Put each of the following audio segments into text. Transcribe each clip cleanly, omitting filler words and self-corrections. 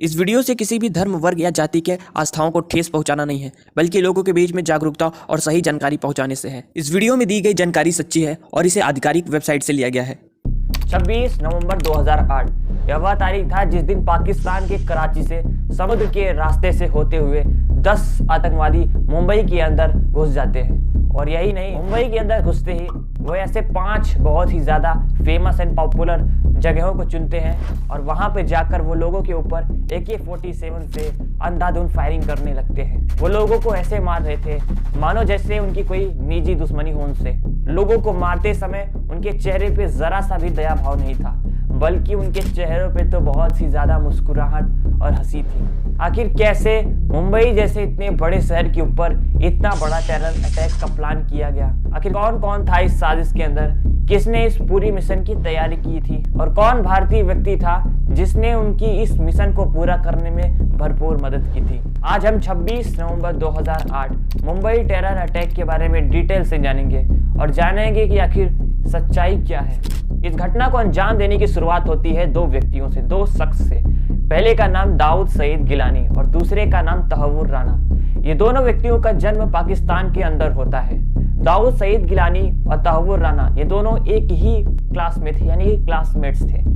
इस वीडियो से किसी भी धर्म, वर्ग या जाति के आस्थाओं को ठेस पहुंचाना नहीं है, बल्कि लोगों के बीच में जागरूकता और सही जानकारी पहुंचाने से है। इस वीडियो में दी गई जानकारी सच्ची है और इसे आधिकारिक वेबसाइट से लिया गया है। 26 नवंबर 2008 यह वह तारीख था जिस दिन पाकिस्तान के कराची से समुद्र के रास्ते से होते हुए 10 आतंकवादी मुंबई के अंदर घुस जाते हैं। और यही नहीं, मुंबई के अंदर घुसते ही वो ऐसे 5 बहुत ही ज़्यादा फेमस एंड पॉपुलर जगहों को चुनते हैं और वहाँ पे जाकर वो लोगों के ऊपर AK-47 से अंधाधुंध फायरिंग करने लगते हैं। वो लोगों को ऐसे मार रहे थे मानो जैसे उनकी कोई निजी दुश्मनी हो उनसे। लोगों को मारते समय उनके चेहरे पे जरा सा भी दया भाव नहीं था, बल्कि उनके चेहरों पे तो बहुत ही ज्यादा मुस्कुराहट और हंसी थी। आखिर कैसे मुंबई जैसे इतने बड़े शहर के ऊपर इतना बड़ा टेरर अटैक का प्लान किया गया? आखिर कौन कौन था इस साजिश के अंदर? किसने इस पूरी मिशन की तैयारी की थी और कौन भारतीय व्यक्ति था जिसने उनकी इस मिशन को पूरा करने में भरपूर मदद की थी? आज हम 26 नवंबर 2008 मुंबई टेरर अटैक के बारे में डिटेल से जानेंगे और जानेंगे कि आखिर सच्चाई क्या है। इस घटना को अंजाम देने की शुरुआत होती है 2 व्यक्तियों से, 2 शख्स से। पहले का नाम दाऊद सईद गिलानी और दूसरे का नाम तहव्वुर राना। ये दोनों व्यक्तियों का जन्म पाकिस्तान के अंदर होता है। दाऊद सईद गिलानी और तहव्वुर राना ये दोनों एक ही क्लास में थे, यानी क्लासमेट्स थे।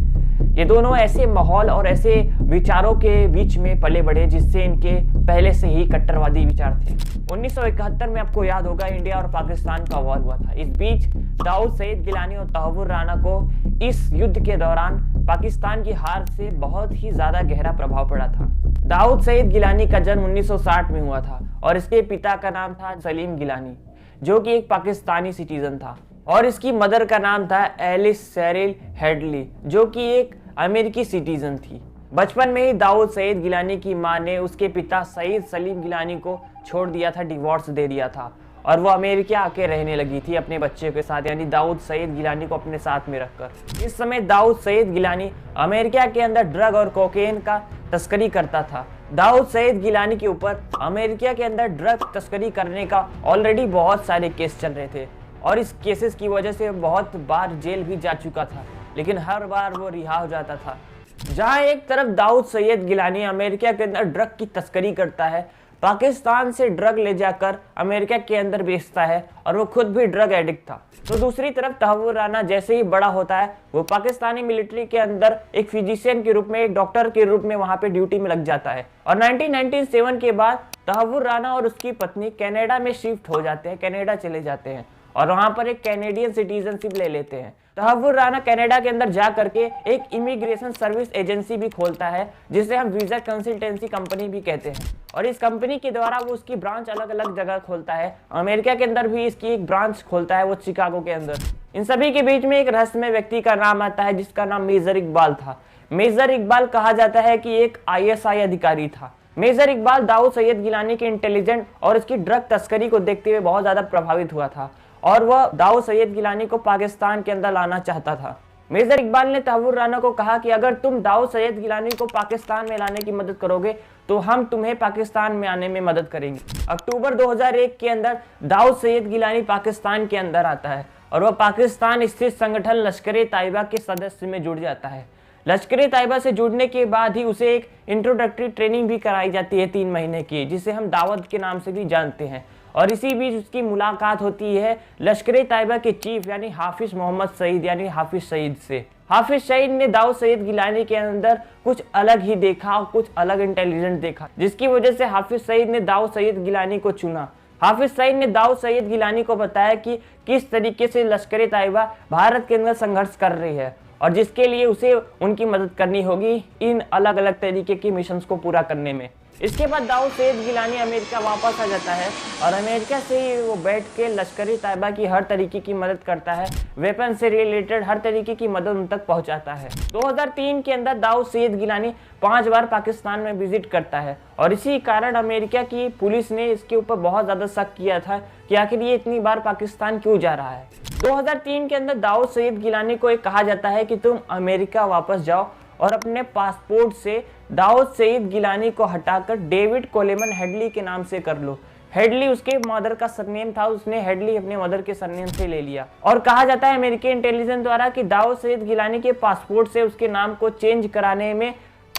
ये दोनों ऐसे माहौल और ऐसे विचारों के बीच में पले बढ़े जिससे इनके पहले से ही कट्टरवादी विचार थे। 1971 में आपको याद होगा इंडिया और पाकिस्तान का वॉर हुआ था। इस बीच दाऊद सईद गिलानी और तहव्वुर राना को इस युद्ध के दौरान पाकिस्तान की हार से बहुत ही ज्यादा गहरा प्रभाव पड़ा था। दाऊद सईद गिलानी का जन्म 1960 में हुआ था और इसके पिता का नाम था सलीम गिलानी, जो कि एक पाकिस्तानी सिटीजन था, और इसकी मदर का नाम था एलिस सेरिल हेडली, जो कि एक अमेरिकी सिटीजन थी। बचपन में ही दाऊद सईद गिलानी की मां ने उसके पिता सईद सलीम गिलानी को छोड़ दिया था, डिवोर्स दे दिया था, और वो अमेरिका आके रहने लगी थी अपने बच्चे के साथ, यानी दाऊद सईद गिलानी को अपने साथ में रखकर। इस समय दाऊद सईद गिलानी अमेरिका के अंदर ड्रग और कोकेन का तस्करी करता था। दाऊद सईद गिलानी के ऊपर अमेरिका के अंदर ड्रग तस्करी करने का ऑलरेडी बहुत सारे केस चल रहे थे और इस केसेस की वजह से बहुत बार जेल भी जा चुका था, लेकिन हर बार वो रिहा हो जाता था। जहां एक तरफ दाऊद सईद गिलानी अमेरिका के अंदर ड्रग की तस्करी करता है, पाकिस्तान से ड्रग ले जाकर अमेरिका के अंदर बेचता है और वो खुद भी ड्रग एडिक्ट था, तो दूसरी तरफ तहव्वुर राना जैसे ही बड़ा होता है वो पाकिस्तानी मिलिट्री के अंदर एक फिजिशियन के रूप में, एक डॉक्टर के रूप में वहां पे ड्यूटी में लग जाता है। और 1997 के बाद तहव्वुर राना और उसकी पत्नी कनाडा में शिफ्ट हो जाते हैं, कनाडा चले जाते हैं और वहां पर एक कैनेडियन सिटीजनशिप ले लेते हैं। तहव्वुर राना कनाडा के अंदर जा करके एक इमिग्रेशन सर्विस एजेंसी भी खोलता है, जिसे हम वीजा कंसल्टेंसी कंपनी भी कहते हैं, और इस कंपनी के द्वारा वो उसकी ब्रांच अलग अलग जगह खोलता है। अमेरिका के अंदर भी इसकी एक ब्रांच खोलता है, वो शिकागो के अंदर। इन सभी के बीच में एक रहस्यमय व्यक्ति का नाम आता है जिसका नाम मेजर इकबाल था। मेजर इकबाल कहा जाता है कि एक ISI अधिकारी था। मेजर इकबाल दाऊद सईद गिलानी के इंटेलिजेंट और उसकी ड्रग तस्करी को देखते हुए बहुत ज्यादा प्रभावित हुआ था और वह दाऊद सईद गिलानी को पाकिस्तान के अंदर लाना चाहता था। मेजर इकबाल ने तहव्वुर राना को कहा कि अगर तुम दाऊद सईद गिलानी को पाकिस्तान में लाने की मदद करोगे तो हम तुम्हें पाकिस्तान में आने में मदद करेंगे। अक्टूबर 2001 के अंदर दाऊद सईद गिलानी पाकिस्तान के अंदर आता है और वह पाकिस्तान स्थित संगठन लश्कर-ए-तैयबा के सदस्य में जुड़ जाता है। लश्कर-ए-तैयबा से जुड़ने के बाद ही उसे एक इंट्रोडक्टरी ट्रेनिंग भी कराई जाती है 3 महीने की, जिसे हम दावत के नाम से भी जानते हैं। और इसी बीच उसकी मुलाकात होती है लश्कर-ए-तैयबा के चीफ यानी हाफिज मोहम्मद सईद यानी हाफिज सईद से। हाफिज सईद ने दाऊद सईद गिलानी के अंदर कुछ अलग ही देखा, कुछ अलग इंटेलिजेंट देखा, जिसकी वजह से हाफिज सईद ने दाऊद सईद गिलानी को चुना। हाफिज सईद ने दाऊद सईद गिलानी को बताया कि किस तरीके से लश्कर-ए-तैयबा भारत के अंदर संघर्ष कर रही है और जिसके लिए उसे उनकी मदद करनी होगी इन अलग अलग तरीके की मिशंस को पूरा करने में। इसके बाद दाऊद सईद गिलानी अमेरिका वापस आ जाता है और अमेरिका से ही वो बैठ के लश्कर-ए-तैयबा की हर तरीके की मदद करता है, वेपन से रिलेटेड हर तरीके की मदद उन तक पहुंचाता है। 2003 के अंदर दाऊद सईद गिलानी 5 बार पाकिस्तान में विजिट करता है और इसी कारण अमेरिका की पुलिस ने इसके ऊपर बहुत ज़्यादा शक किया था कि आखिर ये इतनी बार पाकिस्तान क्यों जा रहा है। 2003 के अंदर दाऊद सईद गिलानी को एक कहा जाता है कि तुम अमेरिका वापस जाओ और अपने पासपोर्ट से दाऊद सईद गिलानी को हटाकर डेविड कोलेमन हेडली के नाम से कर लो। हेडली उसके मदर का सरनेम था, उसने हेडली अपने मदर के सरनेम से ले लिया। और कहा जाता है अमेरिकी इंटेलिजेंस द्वारा कि दाऊद सईद गिलानी के पासपोर्ट से उसके नाम को चेंज कराने में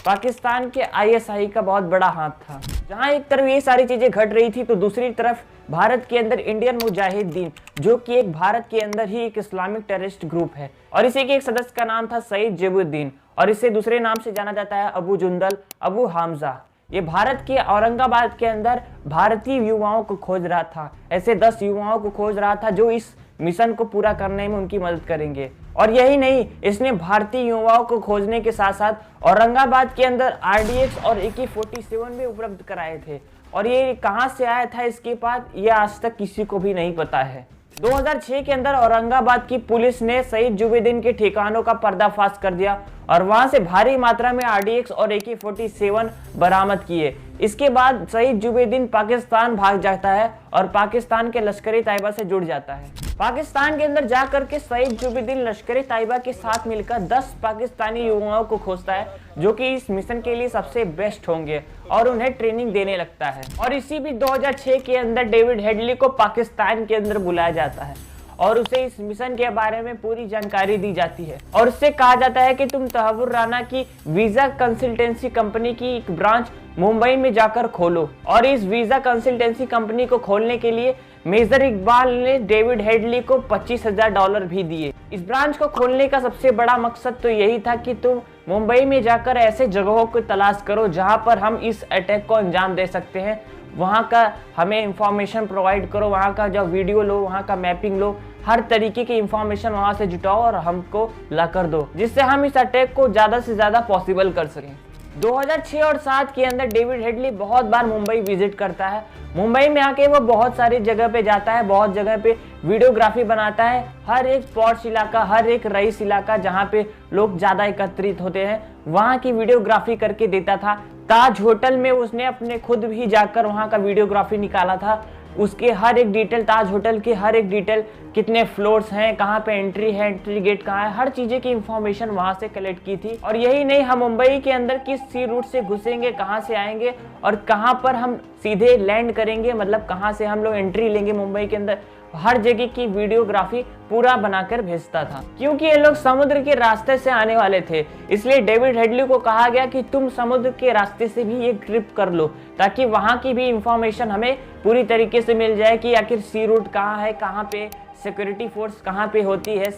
पाकिस्तान के आईएसआई का बहुत बड़ा हाथ था। जहां एक तरफ ये सारी चीजें घट रही थी तो दूसरी तरफ भारत के अंदर इंडियन मुजाहिदीन, जो कि एक भारत के अंदर ही एक इस्लामिक टेररिस्ट ग्रुप है, और इसी के एक सदस्य का नाम था सईद जिबुद्दीन, और इसे दूसरे नाम से जाना जाता है अबू जुंदल, अबू हामजा। ये भारत के औरंगाबाद के अंदर भारतीय युवाओं को खोज रहा था। ऐसे 10 युवाओं को खोज रहा था जो इस मिशन को पूरा करने में उनकी मदद करेंगे। और यही नहीं, इसने भारतीय युवाओं को खोजने के साथ साथ औरंगाबाद के अंदर RDX और AK-47 भी उपलब्ध कराए थे। और ये कहां से आया था इसके पास, ये आज तक किसी को भी नहीं पता है। 2006 के अंदर औरंगाबाद की पुलिस ने सईद जुबेदीन के ठिकानों का पर्दाफाश कर दिया और वहां से भारी मात्रा में RDX और AK-47 बरामद किए। इसके बाद सईद जुबेदीन पाकिस्तान भाग जाता है और पाकिस्तान के लश्कर-ए तैयबा से जुड़ जाता है। पाकिस्तान के अंदर जाकर के सईद जुबेदीन लश्कर-ए तैयबा के साथ मिलकर 10 पाकिस्तानी युवाओं को खोजता है जो कि इस मिशन के लिए सबसे बेस्ट होंगे और उन्हें ट्रेनिंग देने लगता है। और इसी भी 2006 के अंदर डेविड हेडली को पाकिस्तान के अंदर बुलाया जाता है और उसे इस मिशन के बारे में पूरी जानकारी दी जाती है और उससे कहा जाता है कि तुम तहव्वुर राना की वीजा कंसल्टेंसी कंपनी की एक ब्रांच मुंबई में जाकर खोलो। और इस वीजा कंसल्टेंसी कंपनी को खोलने के लिए मेजर इकबाल ने डेविड हेडली को $25,000 भी दिए। इस ब्रांच को खोलने का सबसे बड़ा मकसद तो यही था कि तुम मुंबई में जाकर ऐसे जगहों को तलाश करो जहां पर हम इस अटैक को अंजाम दे सकते हैं, वहाँ का हमें इंफॉर्मेशन प्रोवाइड करो, वहाँ का जो वीडियो लो, वहाँ का मैपिंग लो, हर तरीके की इंफॉर्मेशन वहाँ से जुटाओ और हमको ला कर दो, जिससे हम इस अटैक को ज़्यादा से ज़्यादा पॉसिबल कर सकें। 2006 और 2007 के अंदर डेविड हेडली बहुत बार मुंबई विजिट करता है। मुंबई में आके वो बहुत सारी जगह पे जाता है, बहुत जगह पे वीडियोग्राफी बनाता है। हर एक पॉश इलाका, हर एक रईस इलाका जहाँ पे लोग ज़्यादा एकत्रित होते हैं, वहाँ की वीडियोग्राफी करके देता था। ताज होटल में उसने अपने खुद भी जाकर वहाँ का वीडियोग्राफी निकाला था। उसके हर एक डिटेल, ताज होटल की हर एक डिटेल, कितने फ्लोर्स हैं, कहाँ पे एंट्री है, एंट्री गेट कहाँ है, हर चीज़ें की इंफॉर्मेशन वहाँ से कलेक्ट की थी। और यही नहीं, हम मुंबई के अंदर किस सी रूट से घुसेंगे, कहाँ से आएंगे और कहाँ पर हम सीधे लैंड करेंगे, मतलब कहाँ से हम लोग एंट्री लेंगे मुंबई के अंदर, हर जगह की वीडियोग्राफी पूरा बनाकर भेजता था। क्योंकि ये लोग समुद्र के रास्ते से आने वाले थे, इसलिए डेविड हेडली को कहा गया कि तुम समुद्र के रास्ते से भी एक ट्रिप कर लो, ताकि वहाँ की भी इंफॉर्मेशन हमें पूरी तरीके से मिल जाए कि आखिर सी रूट कहाँ है, कहाँ पे सिक्योरिटी फोर्स कहाँ पे होती है,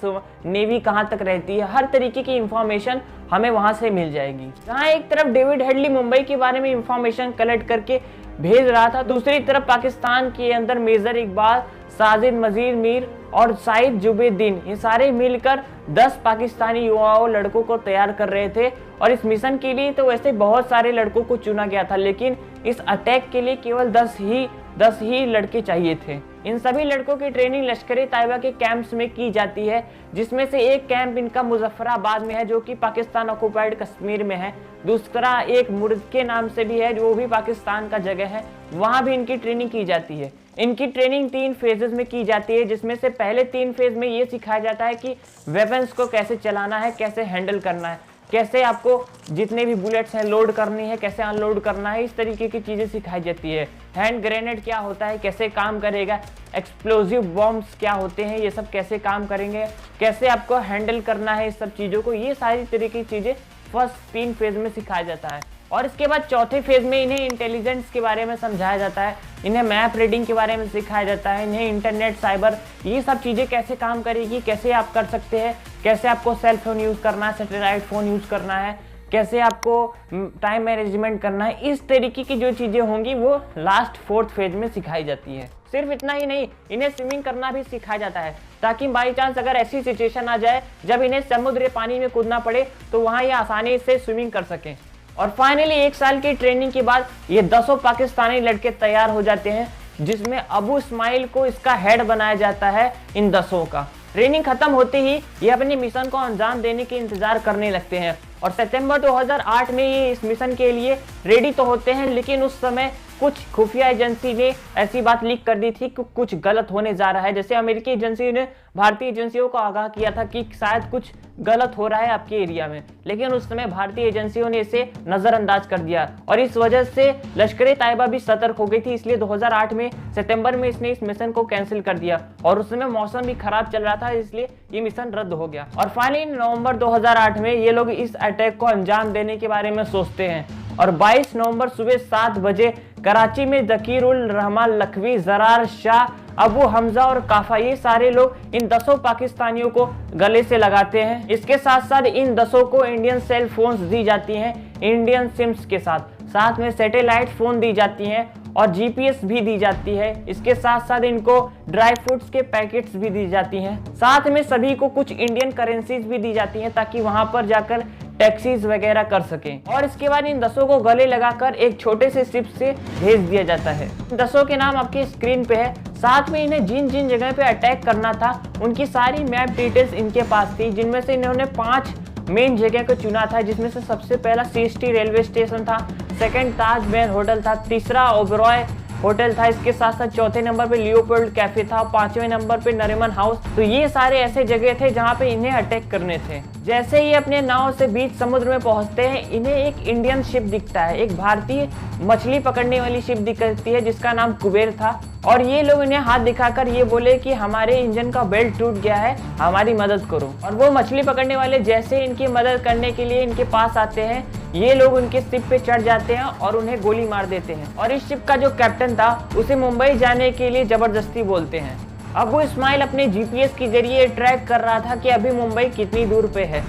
नेवी कहाँ तक रहती है, हर तरीके की इंफॉर्मेशन हमें वहाँ से मिल जाएगी। जहाँ एक तरफ डेविड हेडली मुंबई के बारे में इंफॉर्मेशन कलेक्ट करके भेज रहा था, दूसरी तरफ पाकिस्तान के अंदर मेजर इकबाल, साजिद मजीद मीर और सईद जुबेदीन, ये सारे मिलकर 10 पाकिस्तानी युवाओं लड़कों को तैयार कर रहे थे। और इस मिशन के लिए तो वैसे बहुत सारे लड़कों को चुना गया था, लेकिन इस अटैक के लिए केवल 10 ही लड़के चाहिए थे। इन सभी लड़कों की ट्रेनिंग लश्कर-ए तैयबा के कैंप्स में की जाती है, जिसमें से एक कैंप इनका मुजफ्फराबाद में है जो कि पाकिस्तान ऑक्युपाइड कश्मीर में है। दूसरा एक मुर्द के नाम से भी है जो भी पाकिस्तान का जगह है, वहाँ भी इनकी ट्रेनिंग की जाती है। इनकी ट्रेनिंग 3 फेजेस में की जाती है, जिसमें से पहले 3 फेज में ये सिखाया जाता है कि वेपन्स को कैसे चलाना है, कैसे हैंडल करना है, कैसे आपको जितने भी बुलेट्स हैं लोड करनी है, कैसे अनलोड करना है, इस तरीके की चीज़ें सिखाई जाती है। हैंड ग्रेनेड क्या होता है, कैसे काम करेगा, एक्सप्लोजिव बॉम्ब्स क्या होते हैं, ये सब कैसे काम करेंगे, कैसे आपको हैंडल करना है, इस सब चीज़ों को, ये सारी तरीके की चीज़ें फर्स्ट 3 फेज में सिखाया जाता है। और इसके बाद चौथे फेज में इन्हें इंटेलिजेंस के बारे में समझाया जाता है, इन्हें मैप रीडिंग के बारे में सिखाया जाता है, इन्हें इंटरनेट, साइबर, ये सब चीज़ें कैसे काम करेगी, कैसे आप कर सकते हैं, कैसे आपको सेल फोन यूज़ करना है, सैटेलाइट फ़ोन यूज़ करना है, कैसे आपको टाइम मैनेजमेंट करना है, इस तरीके की जो चीज़ें होंगी वो लास्ट 4th फेज में सिखाई जाती है। सिर्फ इतना ही नहीं, इन्हें स्विमिंग करना भी सिखाया जाता है, ताकि बाई चांस अगर ऐसी सिचुएशन आ जाए जब इन्हें समुद्र पानी में कूदना पड़े तो वहाँ ये आसानी से स्विमिंग कर सकें। और फाइनली 1 साल की ट्रेनिंग के बाद ये 10 पाकिस्तानी लड़के तैयार हो जाते हैं, जिसमें अबू इस्माइल को इसका हेड बनाया जाता है इन 10 का। ट्रेनिंग खत्म होते ही ये अपने मिशन को अंजाम देने के इंतजार करने लगते हैं और सितंबर 2008 में ये इस मिशन के लिए रेडी तो होते हैं, लेकिन उस समय कुछ खुफिया एजेंसी ने ऐसी बात लीक कर दी थी कि कुछ गलत होने जा रहा है। जैसे अमेरिकी एजेंसी ने भारतीय एजेंसियों को आगाह किया था कि शायद कुछ गलत हो रहा है आपके एरिया में, लेकिन उस समय भारतीय एजेंसियों ने इसे नजरअंदाज कर दिया और इस वजह से लश्कर-ए-तैयबा भी सतर्क हो गई थी। इसलिए 2008 में सितंबर में इसने इस मिशन को कैंसिल कर दिया और उस समय मौसम भी खराब चल रहा था, इसलिए ये मिशन रद्द हो गया। और फाइनली नवंबर 2008 में ये लोग इस अटैक को अंजाम देने के बारे में सोचते हैं और 22 नवंबर सुबह 7 बजे कराची में जकीरुल रहमान लखवी, जरार शाह, अबू हमजा और काफा, ये सारे लोग इन 10 पाकिस्तानियों को गले से लगाते हैं। इसके साथ साथ इन 10 को इंडियन सेल फोन्स दी जाती हैं इंडियन सिम्स के साथ में सैटेलाइट फोन दी जाती हैं और जीपीएस भी दी जाती है। इसके साथ साथ इनको ड्राई फ्रूट्स के पैकेट्स भी दी जाती हैं। साथ में सभी को कुछ इंडियन करेंसीज भी दी जाती हैं ताकि वहां पर जाकर टैक्सीज वगैरह कर सकें। और इसके बाद इन 10 को गले लगाकर एक छोटे से शिप से भेज दिया जाता है। 10 के नाम आपके स्क्रीन पे है। साथ में इन्हें जिन जिन जगह पे अटैक करना था उनकी सारी मैप डिटेल्स इनके पास थी, जिनमें से इन्होंने 5 मेन जगह को चुना था, जिसमें से सबसे पहला सीएसटी रेलवे स्टेशन था, सेकंड ताजमहल होटल था, तीसरा ओबरॉय होटल था, इसके साथ साथ चौथे नंबर पे लियोपोल्ड कैफे था, 5वें नंबर पे नरीमन हाउस। तो ये सारे ऐसे जगह थे जहाँ पे इन्हें अटैक करने थे। जैसे ही अपने नाव से बीच समुद्र में पहुंचते हैं, इन्हें एक इंडियन शिप दिखता है, एक भारतीय मछली पकड़ने वाली शिप दिखती है जिसका नाम कुबेर था। और ये लोग इन्हें हाथ दिखाकर ये बोले कि हमारे इंजन का बेल्ट टूट गया है, हमारी मदद करो। और वो मछली पकड़ने वाले जैसे इनकी मदद करने के लिए इनके पास आते हैं, ये लोग उनके शिप पे चढ़ जाते हैं और उन्हें गोली मार देते हैं। और इस शिप का जो कैप्टन था उसे मुंबई जाने के लिए जबरदस्ती बोलते हैं। अब वो इस्माइल अपने जीपीएस के जरिए ट्रैक कर रहा था कि अभी मुंबई कितनी दूर पे है,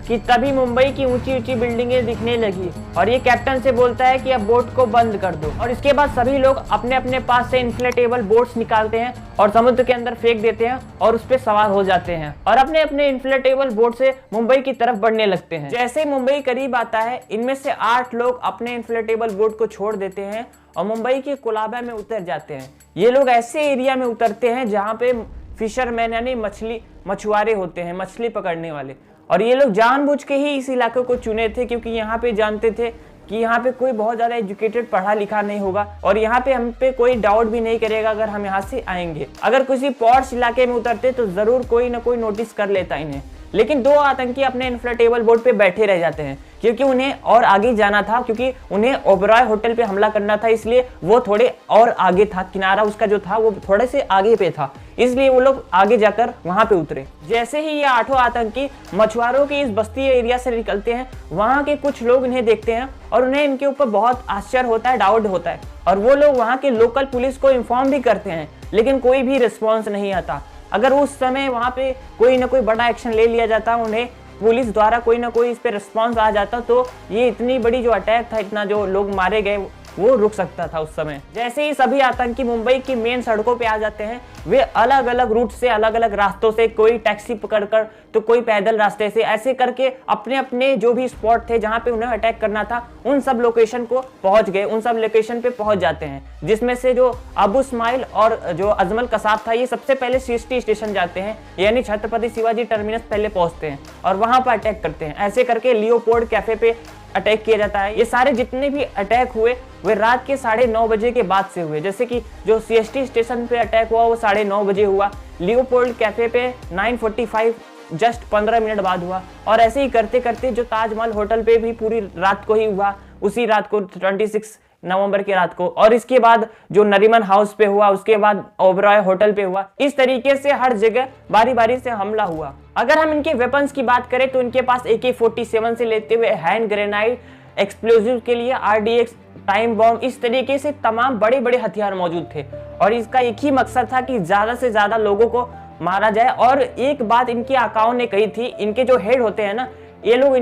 कि तभी मुंबई की ऊंची ऊंची बिल्डिंगें दिखने लगी और ये कैप्टन से बोलता है कि अब बोट को बंद कर दो। और इसके बाद सभी लोग अपने अपने पास से इन्फ्लेटेबल बोट्स निकालते हैं और समुद्र के अंदर फेंक देते हैं और उस पर सवार हो जाते हैं और अपने अपने इन्फ्लेटेबल बोट से मुंबई की तरफ बढ़ने लगते हैं। जैसे मुंबई करीब आता है, इनमें से 8 लोग अपने इन्फ्लेटेबल बोट को छोड़ देते हैं और मुंबई के कोलाबा में उतर जाते हैं। ये लोग ऐसे एरिया में उतरते हैं जहाँ पे फिशरमैन यानी मछुआरे होते हैं, मछली पकड़ने वाले। और ये लोग जानबूझ के ही इस इलाके को चुने थे क्योंकि यहाँ पे जानते थे कि यहाँ पे कोई बहुत ज़्यादा एजुकेटेड पढ़ा लिखा नहीं होगा और यहाँ पे हम पे कोई डाउट भी नहीं करेगा अगर हम यहाँ से आएंगे। अगर किसी पॉश इलाके में उतरते तो ज़रूर कोई ना कोई नोटिस कर लेता इन्हें। लेकिन 2 आतंकी अपने इन्फ्लेटेबल बोट पे बैठे रह जाते हैं क्योंकि उन्हें और आगे जाना था, क्योंकि उन्हें ओबरॉय होटल पे हमला करना था, इसलिए वो थोड़े और आगे था, किनारा उसका जो था वो थोड़े से आगे पे था, इसलिए वो लोग आगे जाकर वहां पे उतरे। जैसे ही ये 8 आतंकी मछुआरों की इस बस्ती एरिया से निकलते हैं, वहां के कुछ लोग इन्हें देखते हैं और उन्हें इनके ऊपर बहुत आश्चर्य होता है, डाउट होता है और वो लोग वहां के लोकल पुलिस को इन्फॉर्म भी करते हैं, लेकिन कोई भी रिस्पॉन्स नहीं आता। अगर उस समय वहां पे कोई ना कोई बड़ा एक्शन ले लिया जाता, उन्हें पुलिस द्वारा कोई ना कोई इस पे रिस्पॉन्स आ जाता, तो ये इतनी बड़ी जो अटैक था, इतना जो लोग मारे गए, वो रुक सकता था उस समय। जैसे ही सभी आतंकी मुंबई की मेन सड़कों पे आ जाते हैं, वे अलग अलग रूट से, अलग अलग रास्तों से, कोई टैक्सी पकड़कर तो कोई पैदल रास्ते से, ऐसे करके अपने अपने जो भी स्पॉट थे जहां पे उन्हें अटैक करना था, उन सब लोकेशन को पहुंच गए, उन सब लोकेशन पे पहुंच जाते हैं। जिसमें से जो अबू इस्माइल और जो अजमल कसाब था, ये सबसे पहले सीएसटी स्टेशन जाते हैं, यानी छत्रपति शिवाजी टर्मिनस पहले पहुंचते हैं और वहां पर अटैक करते हैं। ऐसे करके लियोपोल्ड कैफे पे अटैक किया जाता है। ये सारे जितने भी अटैक हुए वे रात के 9:30 बजे के बाद से हुए। जैसे कि जो सीएसटी स्टेशन पे अटैक हुआ वो 9:30 बजे हुआ, लियोपोल्ड कैफे पे 9:45 जस्ट 15 मिनट बाद हुआ और ऐसे ही करते करते जो ताजमहल होटल पे भी पूरी रात को ही हुआ, उसी रात को 26 नवंबर की रात को। और इसके बाद जो नरीमन हाउस पे हुआ, उसके बाद ओबरॉय होटल पे हुआ। इस तरीके से हर जगह बारी बारी से हमला हुआ। अगर हम इनके वेपन्स की बात करें तो इनके पास AK-47 से लेते हुए हैंड ग्रेनाइड, एक्सप्लोजिव के लिए RDX, टाइम बॉम्ब, इस तरीके से तमाम बड़े बड़े हथियार मौजूद थे और इसका एक ही मकसद था कि ज्यादा से ज्यादा लोगों को मारा जाए। और एक बात इनके आकाओं ने कही थी, इनके जो हेड होते हैं ना, ये लोग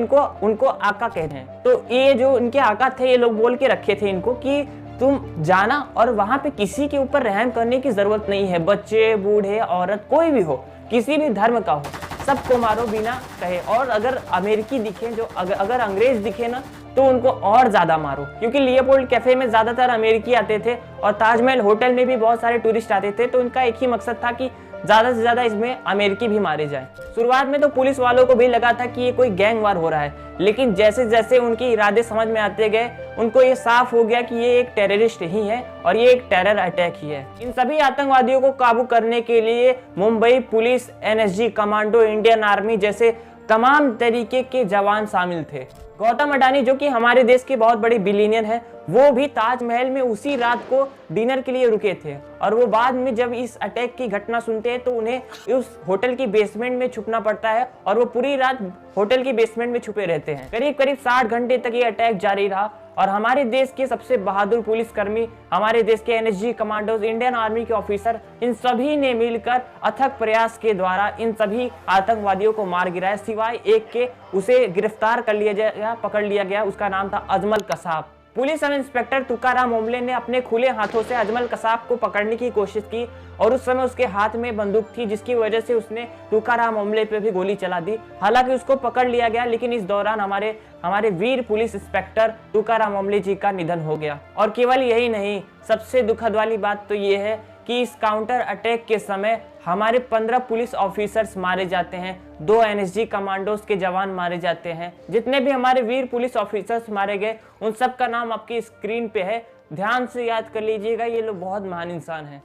उनको आका कहते हैं। तो ये जो इनके आका थे, ये लोग बोल के रखे थे इनको कि तुम जाना और वहां पे किसी के ऊपर रहम करने की जरूरत नहीं है, बच्चे, बूढ़े, औरत, कोई भी हो, किसी भी धर्म का हो, सबको मारो बिना कहे। और अगर अमेरिकी दिखे, जो अगर अंग्रेज दिखे ना, तो उनको और ज्यादा मारो, क्योंकि लियोपोल्ड कैफे में ज्यादातर अमेरिकी आते थे और ताजमहल होटल में भी बहुत सारे टूरिस्ट आते थे। तो उनका एक ही मकसद था कि ज्यादा से ज्यादा इसमें अमेरिकी भी मारे जाएं। शुरुआत में तो पुलिस वालों को भी लगा था कि ये कोई गैंग वार हो रहा है, लेकिन जैसे जैसे उनके इरादे समझ में आते गए उनको ये साफ हो गया कि ये एक टेररिस्ट ही है और ये एक टेरर अटैक ही है। इन सभी आतंकवादियों को काबू करने के लिए Mumbai police, NSG, commando, Indian army जैसे तमाम तरीके के जवान शामिल थे। गौतम अडानी जो कि हमारे देश के बहुत बड़े बिलियनियर हैं, वो भी ताजमहल में उसी रात को डिनर के लिए रुके थे और वो बाद में जब इस अटैक की घटना सुनते हैं तो उन्हें उस होटल की बेसमेंट में छुपना पड़ता है और वो पूरी रात होटल की बेसमेंट में छुपे रहते हैं। करीब करीब 60 घंटे तक ये अटैक जारी रहा और हमारे देश के सबसे बहादुर पुलिसकर्मी, हमारे देश के एनएसजी, कमांडोज, इंडियन आर्मी के ऑफिसर, इन सभी ने मिलकर अथक प्रयास के द्वारा इन सभी आतंकवादियों को मार गिराया, सिवाय एक के। उसे गिरफ्तार कर लिया गया, पकड़ लिया गया। उसका नाम था Ajmal Kasab. Police sub inspector Tukaram Omble ने अपने खुले हाथों से अजमल कसाब को पकड़ने की कोशिश की और उस समय उसके हाथ में बंदूक थी, जिसकी वजह से उसने तुकाराम ओमले पे भी गोली चला दी। हालांकि उसको पकड़ लिया गया, लेकिन इस दौरान हमारे वीर पुलिस इंस्पेक्टर तुकाराम ओमले जी का निधन हो गया। और केवल यही नहीं, सबसे दुखद वाली बात तो ये है कि इस काउंटर अटैक के समय हमारे 15 पुलिस ऑफिसर्स मारे जाते हैं, 2 एनएसजी कमांडोज के जवान मारे जाते हैं। जितने भी हमारे वीर पुलिस ऑफिसर्स मारे गए उन सब का नाम आपकी स्क्रीन पे है, ध्यान से याद कर लीजिएगा। ये लोग बहुत महान इंसान हैं।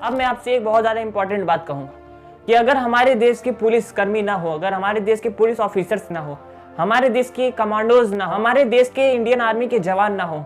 अब मैं आपसे एक बहुत ज्यादा इंपॉर्टेंट बात कहूंगा कि अगर हमारे देश के पुलिस कर्मी ना हो, अगर हमारे देश के पुलिस ऑफिसर्स ना हो, हमारे देश के कमांडोज ना हो, हमारे देश के इंडियन आर्मी के जवान ना हो,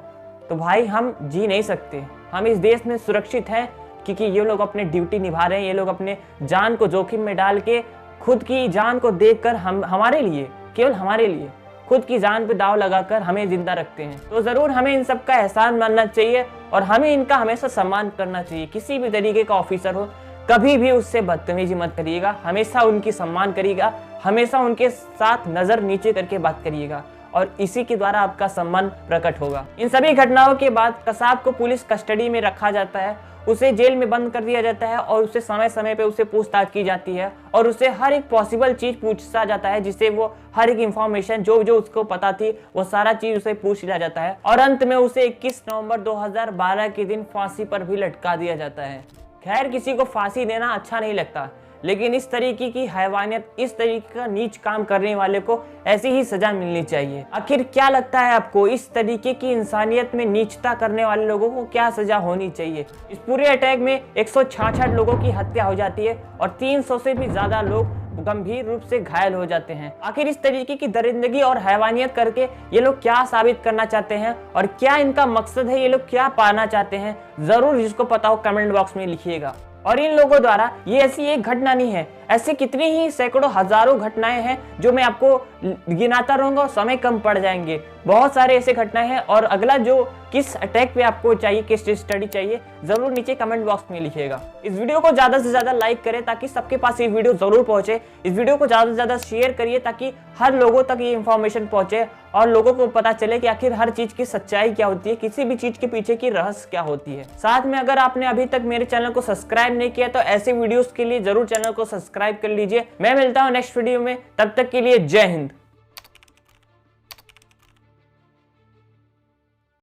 तो भाई हम जी नहीं सकते। हम इस देश में सुरक्षित हैं क्योंकि ये लोग अपने ड्यूटी निभा रहे हैं। ये लोग अपने जान को जोखिम में डाल के, खुद की जान को देखकर हमारे लिए, केवल हमारे लिए खुद की जान पे दाव लगाकर हमें जिंदा रखते हैं। तो जरूर हमें इन सब का एहसान मानना चाहिए और हमें इनका हमेशा सम्मान करना चाहिए। किसी भी तरीके का ऑफिसर हो, कभी भी उससे बदतमीजी मत करिएगा, हमेशा उनकी सम्मान करिएगा, हमेशा उनके साथ नजर नीचे करके बात करिएगा और इसी के द्वारा आपका सम्मान प्रकट होगा। इन सभी घटनाओं के बाद कसाब को पुलिस कस्टडी में रखा जाता है, उसे जेल में बंद कर दिया जाता है और उसे समय समय पे उसे पूछताछ की जाती है और उसे हर एक पॉसिबल चीज पूछा जाता है, जिससे वो हर एक इंफॉर्मेशन जो उसको पता थी वो सारा चीज उसे पूछ लिया जाता है और अंत में उसे 21 नवंबर 2012 के दिन फांसी पर भी लटका दिया जाता है। खैर, किसी को फांसी देना अच्छा नहीं लगता, लेकिन इस तरीके की हैवानियत, इस तरीके का नीच काम करने वाले को ऐसी ही सजा मिलनी चाहिए। आखिर क्या लगता है आपको, इस तरीके की इंसानियत में नीचता करने वाले लोगों को क्या सजा होनी चाहिए? इस पूरे अटैक में 166 लोगों की हत्या हो जाती है और 300 से भी ज्यादा लोग गंभीर रूप से घायल हो जाते हैं। आखिर इस तरीके की दरिंदगी और हैवानियत करके ये लोग क्या साबित करना चाहते हैं और क्या इनका मकसद है, ये लोग क्या पाना चाहते हैं? जरूर जिसको पता हो कमेंट बॉक्स में लिखिएगा। और इन लोगों द्वारा ये ऐसी एक घटना नहीं है, ऐसे कितनी ही सैकड़ों हजारों घटनाएं हैं जो मैं आपको गिनाता रहूंगा, समय कम पड़ जाएंगे। बहुत सारे ऐसे घटनाएं हैं और अगला जो किस अटैक पे आपको चाहिए, किस स्टडी चाहिए, जरूर नीचे कमेंट बॉक्स में लिखिएगा। इस वीडियो को ज्यादा से ज्यादा लाइक करें ताकि सबके पास ये वीडियो जरूर पहुंचे। इस वीडियो को ज्यादा से ज्यादा शेयर करिए ताकि हर लोगों तक ये इंफॉर्मेशन पहुंचे और लोगों को पता चले कि आखिर हर चीज की सच्चाई क्या होती है, किसी भी चीज के पीछे की रहस्य क्या होती है। साथ में अगर आपने अभी तक मेरे चैनल को सब्सक्राइब नहीं किया तो ऐसे वीडियोस के लिए जरूर चैनल को सब्सक्राइब कर लीजिए। मैं मिलता हूँ नेक्स्ट वीडियो में, तब तक के लिए जय हिंद।